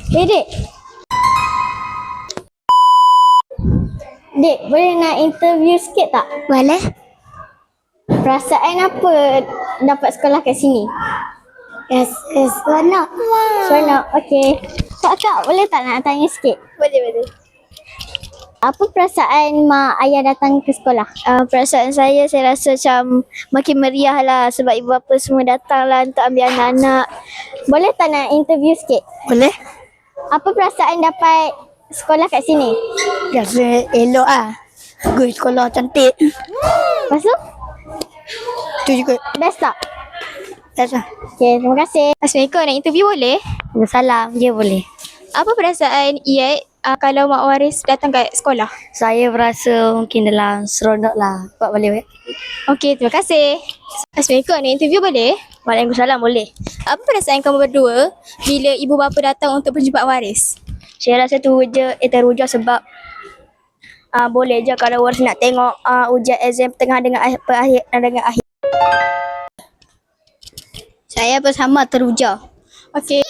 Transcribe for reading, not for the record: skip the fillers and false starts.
Dek. Dek, boleh nak interview sikit tak? Boleh? Perasaan apa dapat sekolah kat sini? Seronok. Seronok, okey. Kak, boleh tak nak tanya sikit? Boleh. Apa perasaan mak ayah datang ke sekolah? Perasaan saya rasa macam makin meriah lah sebab ibu bapa semua datang lah untuk ambil anak-anak. Boleh tak nak interview sikit? Boleh? Apa perasaan dapat sekolah kat sini? Rasa elok lah. Bagus sekolah cantik. Lepas tu, Tu juga. best tak? Rasa. Okey, terima kasih. Assalamualaikum, nak interview boleh? Salam. Ya boleh. Apa perasaan Iyat kalau mak waris datang kat sekolah? Saya berasa mungkin dalam seronok lah. Buat boleh. Okey, terima kasih. Assalamualaikum, nak interview boleh? Waalaikumsalam boleh. Apa perasaan kamu berdua bila ibu bapa datang untuk berjumpa waris? Saya rasa teruja sebab boleh je kalau waris nak tengok ujian exam tengah dengan akhir. Saya bersama teruja. Okey.